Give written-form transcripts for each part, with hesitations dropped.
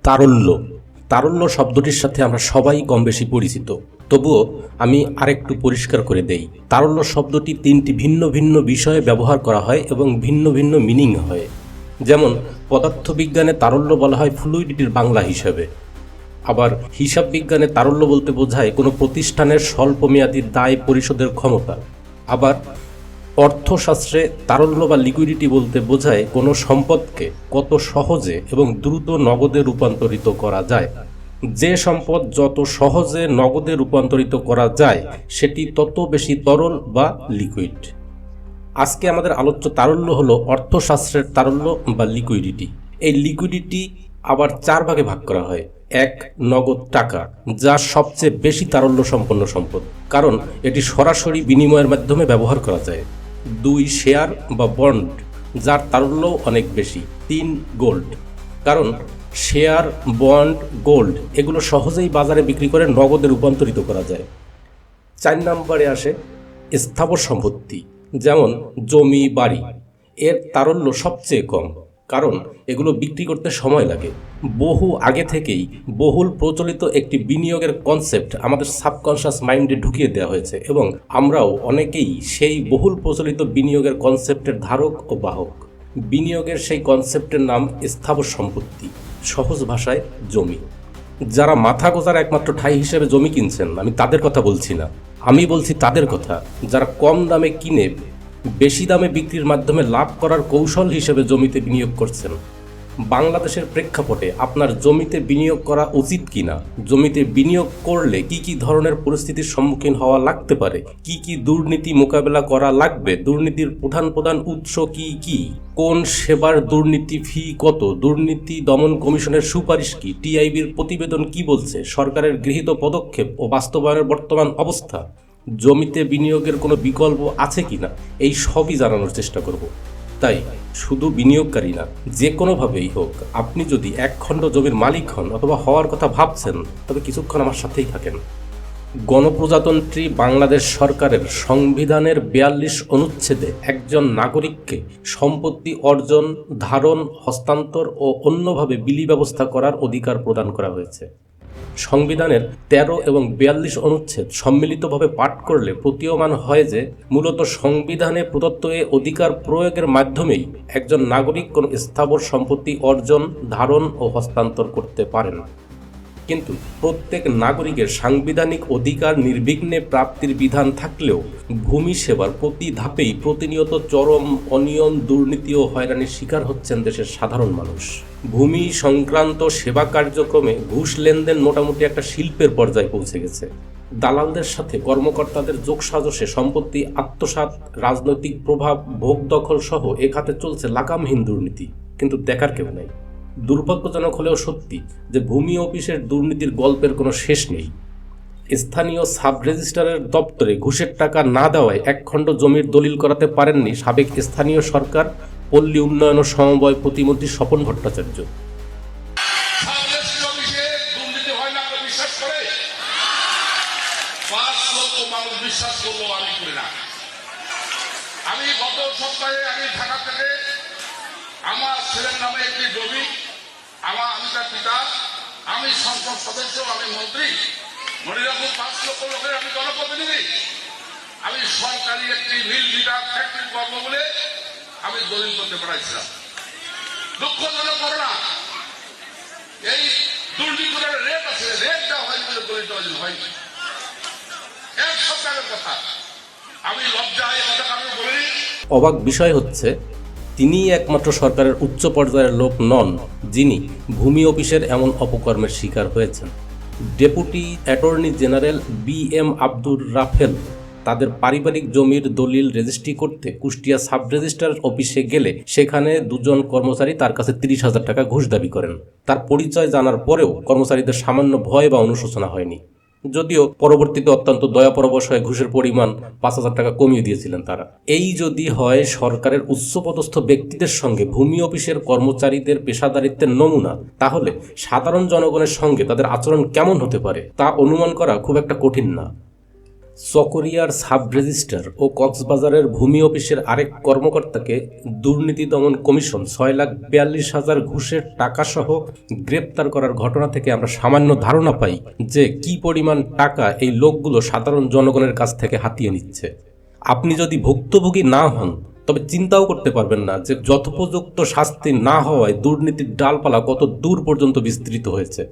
তারল্য তারল্য শব্দটির সাথে আমরা সবাই কম বেশি পরিচিত, তবুও আমি আরেকটু পরিষ্কার করে দেই। তারল্য শব্দটি তিনটি ভিন্ন ভিন্ন বিষয়ে ব্যবহার করা হয় এবং ভিন্ন ভিন্ন মিনিং হয়। যেমন পদার্থবিজ্ঞানে তারল্য বলা হয় ফ্লুইডিটির বাংলা হিসাবে, আবার হিসাব বিজ্ঞানে তারল্য বলতে বোঝায় কোনো প্রতিষ্ঠানের স্বল্পমেয়াদী দায় পরিশোধের ক্ষমতা। আবার অর্থশাস্ত্রে তারল্য বা লিকুইডিটি বলতে বোঝায় কোনো সম্পদকে কত সহজে এবং দ্রুত নগদে রূপান্তরিত করা যায়। যে সম্পদ যত সহজে নগদে রূপান্তরিত করা যায় সেটি তত বেশি তরল বা লিকুইড। আজকে আমাদের আলোচ্য তারল্য হলো অর্থশাস্ত্রের তারল্য বা লিকুইডিটি। এই লিকুইডিটি আবার 4 ভাগে ভাগ করা হয়। 1, নগদ টাকা, যা সবচেয়ে বেশি তারল্য সম্পন্ন সম্পদ, কারণ এটি সরাসরি বিনিময়ের মাধ্যমে ব্যবহার করা যায়। 2, শেয়ার বা বন্ড, যার তারল্য অনেক বেশি। 3, গোল্ড, কারণ শেয়ার, বন্ড, গোল্ড এগুলো সহজেই বাজারে বিক্রি করে নগদে রূপান্তরিত করা যায়। 4 নম্বরে আসে স্থাবর সম্পত্তি, যেমন জমি, বাড়ি। এর তারল্য সবচেয়ে কম, কারণ এগুলো বিক্রি করতে সময় লাগে। বহু আগে থেকেই বহুল প্রচলিত একটি বিনিয়োগের কনসেপ্ট আমাদের সাবকনশাস মাইন্ডে ঢুকিয়ে দেওয়া হয়েছে এবং আমরাও অনেকেই সেই বহুল প্রচলিত বিনিয়োগের কনসেপ্টের ধারক ও বাহক। বিনিয়োগের সেই কনসেপ্টের নাম স্থাবর সম্পত্তি, সহজ ভাষায় জমি। যারা মাথা গোজার একমাত্র ঠাঁই হিসেবে জমি কিনছেন, আমি তাদের কথা বলছি না, আমি বলছি তাদের কথা যারা কম দামে কিনে বেশি দামে বিক্রির মাধ্যমে লাভ করার কৌশল হিসেবে জমিতে বিনিয়োগ করছেন। বাংলাদেশের প্রেক্ষাপটে আপনার জমিতে বিনিয়োগ করা উচিত কিনা, জমিতে বিনিয়োগ করলে কি কি ধরনের পরিস্থিতির সম্মুখীন হওয়া লাগতে পারে, কি কি দুর্নীতি মোকাবেলা করা লাগবে, দুর্নীতির প্রধান প্রধান উৎস কি কি, কোন সেবার দুর্নীতি ফি কত, দুর্নীতি দমন কমিশনের সুপারিশ কি, টিআইবির প্রতিবেদন কি বলছে, সরকারের গৃহীত পদক্ষেপ ও বাস্তবায়নের বর্তমান অবস্থা, জমিতে বিনিয়োগের কোনো বিকল্প আছে কিনা, এই সবই জানানোর চেষ্টা করব। তাই শুধু বিনিয়োগকারী না, যে কোনোভাবেই হোক, আপনি যদি 1 খণ্ড জমির মালিক হন অথবা হওয়ার কথা ভাবছেন, তবে কিছুক্ষণ আমার সাথেই থাকেন। গণপ্রজাতন্ত্রী বাংলাদেশ সরকারের সংবিধানের 42 অনুচ্ছেদে একজন নাগরিককে সম্পত্তি অর্জন, ধারণ, হস্তান্তর ও অন্যভাবে বিলি ব্যবস্থা করার অধিকার প্রদান করা হয়েছে। সংবিধানের 13 এবং 42 অনুচ্ছেদ সম্মিলিতভাবে পাঠ করলে প্রতীয়মান হয় যে মূলত সংবিধানে প্রদত্ত এই অধিকার প্রয়োগের মাধ্যমেই একজন নাগরিক কোনো স্থাবর সম্পত্তি অর্জন, ধারণ ও হস্তান্তর করতে পারেন। কিন্তু প্রত্যেক নাগরিকের সাংবিধানিক অধিকার নির্বিঘ্নে প্রাপ্তির বিধান থাকলেও ভূমি সেবার প্রতি ধাপেই প্রতিনিয়ত চরম অনিয়ম, দুর্নীতি ও হয়রানির শিকার হচ্ছেন দেশের সাধারণ মানুষ। ভূমি সংক্রান্ত সেবা কার্যক্রমে ঘুষ লেনদেন মোটামুটি একটা শিল্পের পর্যায়ে পৌঁছে গেছে। দালালদের সাথে কর্মকর্তাদের যোগসাজশে সম্পত্তি আত্মসাৎ, রাজনৈতিক প্রভাব, ভোগ দখল সহ এ খাতে চলছে লাগামহীন দুর্নীতি, কিন্তু দেখার কেউ নাই। দুর্ভাগ্যজনক হলেও সত্যি যে ভূমি অফিসের দুর্নীতির গল্পের কোনো শেষ নেই। স্থানীয় সাব রেজিস্ট্রারের দপ্তরে ঘুষের টাকা না দেওয়ায় 1 খণ্ড জমির দলিল করাতে পারেননি সাবেক স্থানীয় সরকার পল্লী উন্নয়ন ও সমবায় প্রতিমন্ত্রী স্বপন ভট্টাচার্য। আমি গত সপ্তাহে ঢাকা থেকে আমার ছেলের নামে একটি জমি, আমি তার পিতা, আমি সংসদ সদস্য, আমি মন্ত্রী, মনিরামপুর 5 লক্ষ লোকের আমি জনপ্রতিনিধি, আমি সরকারি একটি মিল লিটার ফ্যাক্টরি করবো বলে আমি দলিল করতে পাঠাইছিলাম। দুঃখজনক ঘটনা, এই দুর্নীতির রেট আছে, রেট দেওয়া হয়নি বলে দলিল হয়নি। 1 সপ্তাহের কথা, আমি লজ্জায় কথা কারণ বলি। অবাক বিষয় হচ্ছে, তিনিই একমাত্র সরকারের উচ্চ পর্যায়ের লোক নন যিনি ভূমি অফিসের এমন অপকর্মের শিকার হয়েছেন। Deputy attorney general BM Abdur Rafel তাদের পারিবারিক জমির দলিল রেজিস্ট্রি করতে কুষ্টিয়া সাব রেজিস্ট্রার অফিসে গেলে সেখানে 2 জন কর্মচারী তার কাছে 30,000 টাকা ঘুষ দাবি করেন। তার পরিচয় জানার পরেও কর্মচারীদের সামান্য ভয় বা অনুশোচনা হয়নি, যদিও পরবর্তীতে অত্যন্ত দয়াপরবশ হয়ে ঘুষের পরিমাণ 5,000 টাকা কমিয়ে দিয়েছিলেন তারা। এই যদি হয় সরকারের উচ্চপদস্থ ব্যক্তিদের সঙ্গে ভূমি অফিসের কর্মচারীদের পেশাদারিত্বের নমুনা, তাহলে সাধারণ জনগণের সঙ্গে তাদের আচরণ কেমন হতে পারে তা অনুমান করা খুব একটা কঠিন না। চকরিয়ার সাব রেজিস্ট্রার ও কক্সবাজারের ভূমি অফিসের আরেক কর্মকর্তাকে দুর্নীতি দমন কমিশন 6,42,000 ঘুষের টাকাসহ গ্রেপ্তার করার ঘটনা থেকে আমরা সামান্য ধারণা পাই যে কি পরিমাণ টাকা এই লোকগুলো সাধারণ জনগণের কাছ থেকে হাতিয়ে নিচ্ছে। আপনি যদি ভুক্তভোগী না হন তবে চিন্তাও করতে পারবেন না যে যথোপযুক্ত শাস্তি না হওয়ায় দুর্নীতির ডালপালা কত দূর পর্যন্ত বিস্তৃত হয়েছে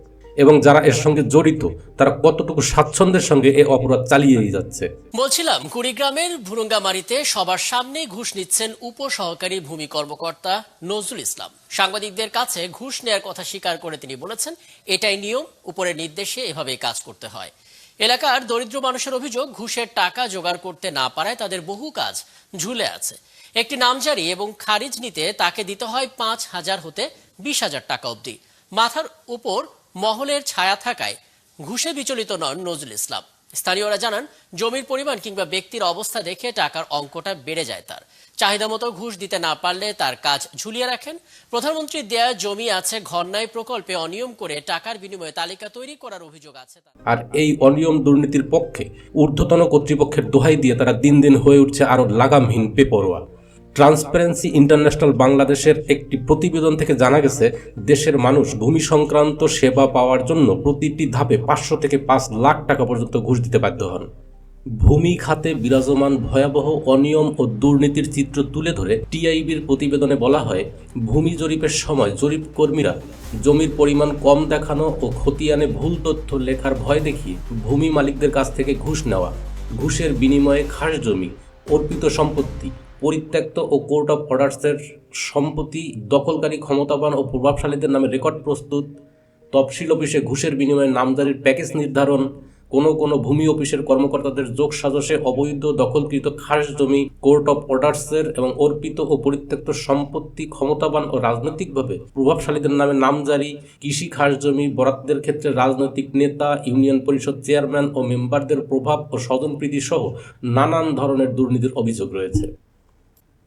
এবং যারা এর সঙ্গে জড়িত তারা কতটুকু স্বাচ্ছন্দ্যের সঙ্গে এই অপরাধ চালিয়েই যাচ্ছে। বলছিলাম কুড়িগ্রামের ভুরুঙ্গামারীতে সবার সামনে ঘুষ নিচ্ছেন উপসহকারী ভূমি কর্মকর্তা নজরুল ইসলাম। সাংবাদিকদের কাছে ঘুষ নেয়ার কথা স্বীকার করে তিনি বলেছেন, এটাই নিয়ম, উপরের নির্দেশে এভাবেই কাজ করতে হয়। এলাকার দরিদ্র মানুষের অভিযোগ, ঘুষের টাকা জোগাড় করতে না পারায় তাদের বহু কাজ ঝুলে আছে। একটি নামজারি এবং খারিজ নিতে তাকে দিতে হয় 5,000 হতে 20,000 টাকা অবধি। মাথার উপর মহলের ছায়া থাকায় ঘুষে বিচলিত নন নজরুল ইসলাম। স্থানীয়রা জানান, জমির পরিমাণ কিংবা ব্যক্তির অবস্থা দেখে টাকার অঙ্কটা বেড়ে যায় তার। চাহিদা মতো ঘুষ দিতে না পারলে তার কাজ ঝুলিয়ে রাখেন। প্রধানমন্ত্রীর দেয়া জমি আছে ঘরনাই প্রকল্পে অনিয়ম করে টাকার বিনিময়ে তালিকা তৈরি করার অভিযোগ আছে। আর এই অনিয়ম দুর্নীতির পক্ষে ঊর্ধ্বতন কর্তৃপক্ষের দোহাই দিয়ে তারা দিন দিন হয়ে উঠছে আরো লাগামহীন বেপরোয়া। ট্রান্সপারেন্সি ইন্টারন্যাশনাল বাংলাদেশের একটি প্রতিবেদন থেকে জানা গেছে, দেশের মানুষ ভূমি সংক্রান্ত সেবা পাওয়ার জন্য প্রতিটি ধাপে 500 থেকে 5 লাখ টাকা পর্যন্ত ঘুষ দিতে বাধ্য হন। ভূমি খাতে বিরাজমান ভয়াবহ অনিয়ম ও দুর্নীতির চিত্র তুলে ধরে টিআইবির প্রতিবেদনে বলা হয়, ভূমি জরিপের সময় জরিপ কর্মীরা জমির পরিমাণ কম দেখানো ও খতিয়ানে ভুল তথ্য লেখার ভয় দেখিয়ে ভূমি মালিকদের কাছ থেকে ঘুষ নেওয়া, ঘুষের বিনিময়ে খাস জমি, অর্পিত সম্পত্তি, পরিত্যক্ত ও কোর্ট অফ অর্ডার্সের সম্পত্তি দখলকারী ক্ষমতাবান ও প্রভাবশালীদের নামে রেকর্ড প্রস্তুত, তফসিল অফিসে ঘুষের বিনিময়ে নামজারির প্যাকেজ নির্ধারণ, কোনো ভূমি অফিসের কর্মকর্তাদের যোগ সাজসে অবৈধ দখলকৃত খাস জমি, কোর্ট অফ অর্ডার্সের এবং অর্পিত ও পরিত্যক্ত সম্পত্তি ক্ষমতাবান ও রাজনৈতিকভাবে প্রভাবশালীদের নামে নামজারি, কৃষি খাস জমি বরাদ্দের ক্ষেত্রে রাজনৈতিক নেতা, ইউনিয়ন পরিষদ চেয়ারম্যান ও মেম্বারদের প্রভাব ও স্বজনপ্রীতি সহ নানান ধরনের দুর্নীতির অভিযোগ রয়েছে।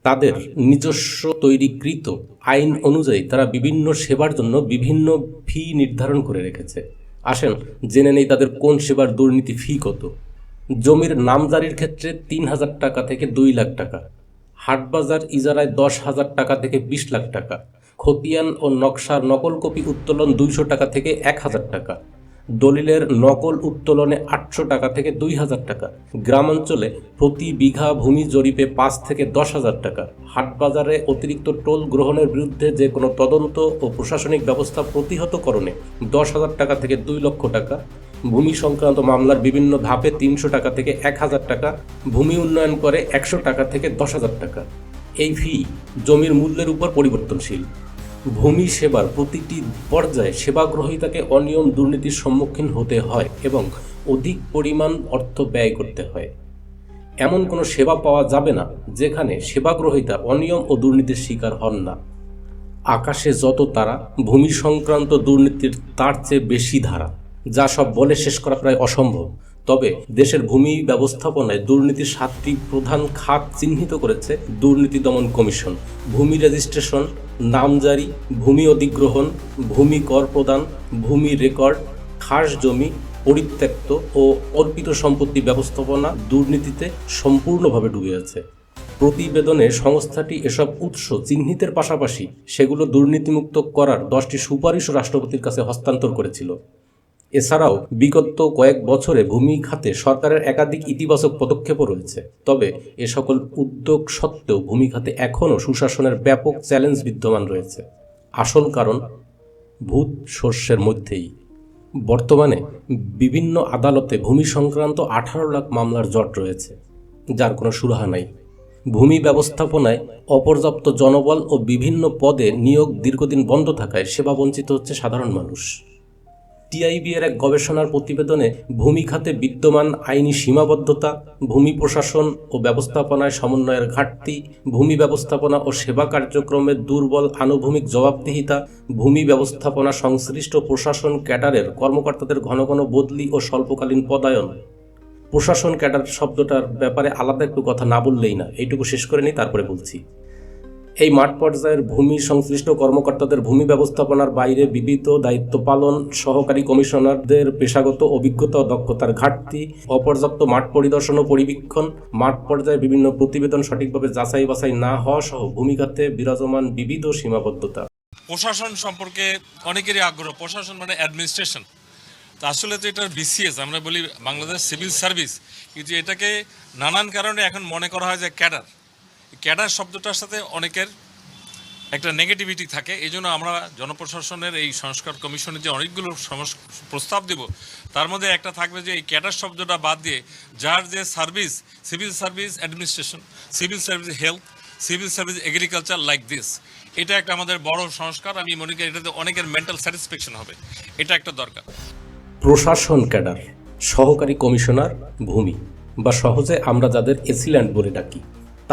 তাদের নিজস্ব তৈরিকৃত আইন অনুযায়ী তারা বিভিন্ন সেবার জন্য বিভিন্ন ফি নির্ধারণ করে রেখেছে। আসেন জেনে নেই তাদের কোন সেবার দুর্নীতি ফি কত। জমির নামজারির ক্ষেত্রে 3,000 টাকা থেকে 2 লাখ টাকা, হাটবাজার ইজারায় 10,000 টাকা থেকে 20 লাখ টাকা, খতিয়ান ও নকশার নকল কপি উত্তোলন 200 টাকা থেকে 1,000 টাকা, দলিলের নকল উত্তোলনে 800 টাকা থেকে 2,000 টাকা, গ্রামাঞ্চলে প্রতি বিঘা ভূমি জরিপে 5 থেকে 10,000 টাকা, হাটবাজারে অতিরিক্ত টোল গ্রহণের বিরুদ্ধে যে কোনো তদন্ত ও প্রশাসনিক ব্যবস্থা প্রতিহতকরণে 10,000 টাকা থেকে 2 লক্ষ টাকা, ভূমি সংক্রান্ত মামলার বিভিন্ন ধাপে 300 টাকা থেকে 1,000 টাকা, ভূমি উন্নয়ন করে 100 টাকা থেকে 10,000 টাকা। এই ফি জমির মূল্যের উপর পরিবর্তনশীল। ভূমি সেবার প্রতিটি পর্যায়ে সেবাগ্রহীতাকে অনিয়ম দুর্নীতির সম্মুখীন হতে হয় এবং অধিক পরিমাণ অর্থ ব্যয় করতে হয়। এমন কোনো সেবা পাওয়া যাবে না যেখানে সেবাগ্রহীতা অনিয়ম ও দুর্নীতির শিকার হন না। আকাশে যত তারা, ভূমি সংক্রান্ত দুর্নীতির তার চেয়ে বেশি ধারা, যা সব বলে শেষ করা প্রায় অসম্ভব। তবে দেশের ভূমি ব্যবস্থাপনায় দুর্নীতির 7টি প্রধান খাত চিহ্নিত করেছে দুর্নীতি দমন কমিশন: ভূমি রেজিস্ট্রেশন, নামজারি, ভূমি অধিগ্রহণ, ভূমি কর প্রদান, ভূমি রেকর্ড, খাস জমি, পরিত্যক্ত ও অর্পিত সম্পত্তি ব্যবস্থাপনা দুর্নীতিতে সম্পূর্ণভাবে ডুবে আছে। প্রতিবেদনে সংস্থাটি এসব উৎস চিহ্নিতের পাশাপাশি সেগুলো দুর্নীতিমুক্ত করার 10টি সুপারিশও রাষ্ট্রপতির কাছে হস্তান্তর করেছিল। এছাড়াও বিগত কয়েক বছরে ভূমি খাতে সরকারের একাধিক ইতিবাচক পদক্ষেপও রয়েছে। তবে এ সকল উদ্যোগ সত্ত্বেও ভূমি খাতে এখনও সুশাসনের ব্যাপক চ্যালেঞ্জ বিদ্যমান রয়েছে। আসল কারণ ভূত শস্যের মধ্যেই। বর্তমানে বিভিন্ন আদালতে ভূমি সংক্রান্ত 18 লাখ মামলার জট রয়েছে, যার কোনো সুরাহা নাই। ভূমি ব্যবস্থাপনায় অপর্যাপ্ত জনবল ও বিভিন্ন পদে নিয়োগ দীর্ঘদিন বন্ধ থাকায় সেবা বঞ্চিত হচ্ছে সাধারণ মানুষ। টিআইবি এর এক গবেষণার প্রতিবেদনে ভূমি খাতে বিদ্যমান আইনি সীমাবদ্ধতা, ভূমি প্রশাসন ও ব্যবস্থাপনায় সমন্বয়ের ঘাটতি, ভূমি ব্যবস্থাপনা ও সেবা কার্যক্রমের দুর্বল আনুভূমিক জবাবদিহিতা, ভূমি ব্যবস্থাপনা সংশ্লিষ্ট প্রশাসন ক্যাডারের কর্মকর্তাদের ঘন ঘন বদলি ও স্বল্পকালীন পদায়ন। প্রশাসন ক্যাডার শব্দটার ব্যাপারে আলাদা একটু কথা না বললেই না, এইটুকু শেষ করে নিই, তারপরে বলছি। এই মাঠ পর্যায়ের ভূমি সংশ্লিষ্ট কর্মকর্তাদের ভূমি ব্যবস্থাপনার বাইরে বিবিধ দায়িত্ব পালন, সহকারী কমিশনারদের পেশাগত অভিজ্ঞতা ও দক্ষতার ঘাটতি, অপর্যাপ্ত মাঠ পরিদর্শন ও পরিবীক্ষণ, মাঠ পর্যায়ে বিভিন্ন প্রতিবেদন সঠিকভাবে যাচাই বাছাই না হওয়া সহ ভূমিখাতে বিরাজমান বিবিধ সীমাবদ্ধতা। প্রশাসন সম্পর্কে অনেকেরই আগ্রহ, প্রশাসন মানে অ্যাডমিনিস্ট্রেশন। তো আসলে তো এটার বিসিএস আমরা বলি বাংলাদেশ সিভিল সার্ভিস, কিন্তু এটাকে নানান কারণে এখন মনে করা হয় যে ক্যাডার। ক্যাডার শব্দটার সাথে অনেকের একটা নেগেটিভিটি থাকে। এই জন্য আমরা জনপ্রশাসনের এই সংস্কার কমিশনে যে অনেকগুলো প্রস্তাব দেব, তার মধ্যে একটা থাকবে যে এই ক্যাডার শব্দটা বাদ দিয়ে যার যে service, civil service administration, civil service health, civil service agriculture like this, এটা একটা আমাদের বড় সংস্কার। আমি মনে করি এটাতে অনেকের মেন্টাল স্যাটিসফ্যাকশন হবে, এটা একটা দরকার। প্রশাসন ক্যাডার, সহকারী কমিশনার ভূমি বা সহজে আমরা যাদের এসিল্যান্ড বলে ডাকি,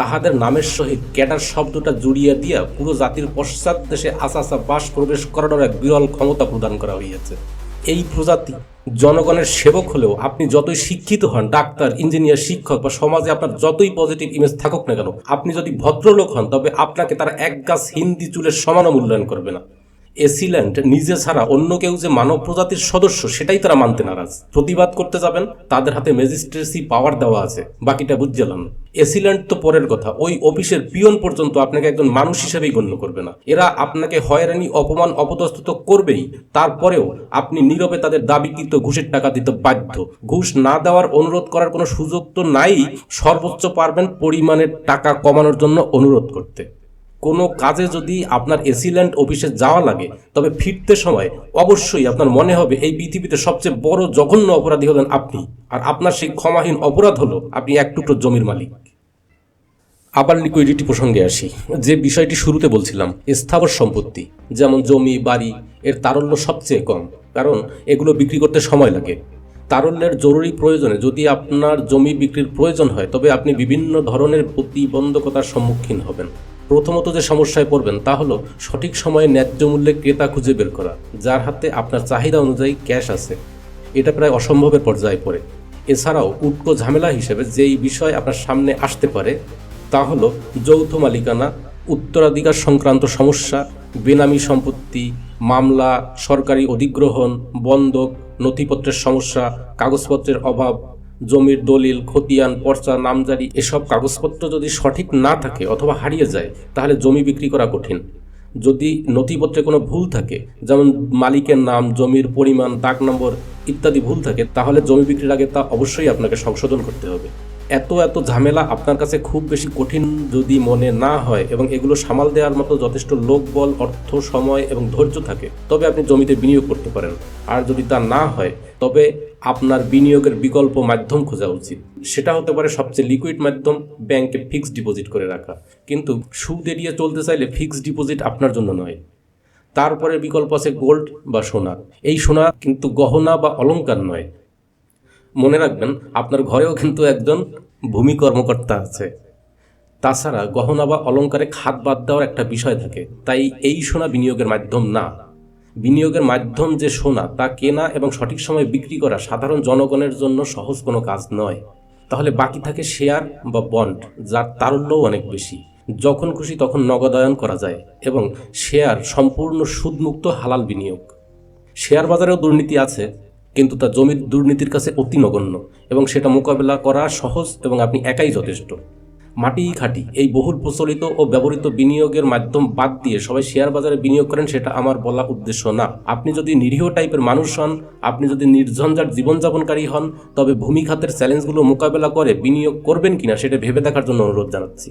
তাহাদের নামের সহিত ক্যাডার শব্দটা জুড়িয়ে দিয়া পুরো জাতির পশ্চাৎ দেশে আসা বাস প্রবেশ করানোর এক বিরল ক্ষমতা প্রদান করা হইয়াছে। এই প্রজাতি জনগণের সেবক হলেও আপনি যতই শিক্ষিত হন, ডাক্তার, ইঞ্জিনিয়ার, শিক্ষক বা সমাজে আপনার যতই পজিটিভ ইমেজ থাকুক না কেন, আপনি যদি ভদ্রলোক হন তবে আপনাকে তারা এক গাছ হিন্দি চুলের সমানও মূল্যায়ন করবে না। এসিল্যান্ড নিজে ছাড়া অন্য কেউ যে মানব প্রজাতির সদস্য সেটাই তারা মানতে নারাজ। প্রতিবাদ করতে যাবেন, তাদের হাতে ম্যাজিস্ট্রেসি পাওয়ার দেওয়া আছে, বাকিটা বুঝলাম। এসিল্যান্ড তো পরের কথা, ওই অফিসের পিয়ন পর্যন্ত আপনাকে একজন মানুষ হিসেবেই গণ্য করবে না। এরা আপনাকে হয়রানি, অপমান, অপদস্থ তো করবেই, তারপরেও আপনি নীরবে তাদের দাবিকৃত ঘুষের টাকা দিতে বাধ্য। ঘুষ না দেওয়ার অনুরোধ করার কোনো সুযোগ তো নাই, সর্বোচ্চ পারবেন পরিমাণের টাকা কমানোর জন্য অনুরোধ করতে। কোনো কাজে যদি আপনার এসিল্যান্ড অফিসে যাওয়া লাগে, তবে ফিরতে সময় অবশ্যই আপনার মনে হবে এই পৃথিবীতে সবচেয়ে বড় জঘন্য অপরাধী হলেন আপনি, আর আপনার সেই ক্ষমাহীন অপরাধ হলো আপনি এক টুকরো জমির মালিক। আবার লিকুইডিটি প্রসঙ্গে আসি। যে বিষয়টি শুরুতে বলছিলাম, স্থাবর সম্পত্তি যেমন জমি, বাড়ি, এর তারল্য সবচেয়ে কম, কারণ এগুলো বিক্রি করতে সময় লাগে। তারল্যের জরুরি প্রয়োজনে যদি আপনার জমি বিক্রির প্রয়োজন হয়, তবে আপনি বিভিন্ন ধরনের প্রতিবন্ধকতার সম্মুখীন হবেন। প্রথমত যে সমস্যায় পড়বেন তা হলো সঠিক সময়ে ন্যায্য মূল্যে ক্রেতা খুঁজে বের করা, যার হাতে আপনার চাহিদা অনুযায়ী ক্যাশ আছে। এটা প্রায় অসম্ভবের পর্যায়ে পড়ে। এছাড়াও উটকো ঝামেলা হিসেবে যেই বিষয় আপনার সামনে আসতে পারে তা হলো যৌথ মালিকানা, উত্তরাধিকার সংক্রান্ত সমস্যা, বেনামি সম্পত্তি, মামলা, সরকারি অধিগ্রহণ, বন্ধক, নথিপত্রের সমস্যা, কাগজপত্রের অভাব, জমির দলিল, খতিয়ান, পর্চা, নামজারি, এসব কাগজপত্র যদি সঠিক না থাকে অথবা হারিয়ে যায়, তাহলে জমি বিক্রি করা কঠিন। যদি নথিপত্রে কোনো ভুল থাকে, যেমন মালিকের নাম, জমির পরিমাণ, দাগ নম্বর ইত্যাদি ভুল থাকে, তাহলে জমি বিক্রির আগে তা অবশ্যই আপনাকে সংশোধন করতে হবে। এত ঝামেলা আপনার কাছে খুব বেশি কঠিন যদি মনে না হয় এবং এগুলো সামাল দেওয়ার মতো যথেষ্ট লোকবল, অর্থ, সময় এবং ধৈর্য থাকে, তবে আপনি জমিতে বিনিয়োগ করতে পারেন। আর যদি তা না হয়, তবে আপনার বিনিয়োগের বিকল্প মাধ্যম খোঁজা উচিত। সেটা হতে পারে সবচেয়ে লিকুইড মাধ্যম, ব্যাংকে ফিক্সড ডিপোজিট করে রাখা। কিন্তু সুদ এড়িয়ে চলতে চাইলে ফিক্সড ডিপোজিট আপনার জন্য নয়। তারপরে বিকল্প আছে গোল্ড বা সোনা। এই সোনা কিন্তু গহনা বা অলংকার নয়। মনে রাখবেন, আপনার ঘরেও কিন্তু একজন ভূমি কর্মকর্তা আছে। তাছাড়া গহনা বা অলংকারে খাত বাদ দেওয়ার একটা বিষয় থাকে, তাই এই সোনা বিনিয়োগের মাধ্যম না। বিনিয়োগের মাধ্যম যে সোনা, তা কেনা এবং সঠিক সময়ে বিক্রি করা সাধারণ জনগণের জন্য সহজ কোনো কাজ নয়। তাহলে বাকি থাকে শেয়ার বা বন্ড, যার তারল্যও অনেক বেশি। যখন খুশি তখন নগদায়ন করা যায় এবং শেয়ার সম্পূর্ণ সুদমুক্ত হালাল বিনিয়োগ। শেয়ার বাজারেও দুর্নীতি আছে, কিন্তু তা জমির দুর্নীতির কাছে অতি নগণ্য এবং সেটা মোকাবেলা করা সহজ এবং আপনি একাই যথেষ্ট। মাটি খাঁটি এই বহুল প্রচলিত ও ব্যবহৃত বিনিয়োগের মাধ্যম বাদ দিয়ে সবাই শেয়ার বাজারে বিনিয়োগ করেন, সেটা আমার বলা উদ্দেশ্য না। আপনি যদি নিরীহ টাইপের মানুষ হন, আপনি যদি নির্ঝঞ্ঝাট জীবনযাপনকারী হন, তবে ভূমি খাতের চ্যালেঞ্জগুলো মোকাবেলা করে বিনিয়োগ করবেন কিনা সেটা ভেবে দেখার জন্য অনুরোধ জানাচ্ছি।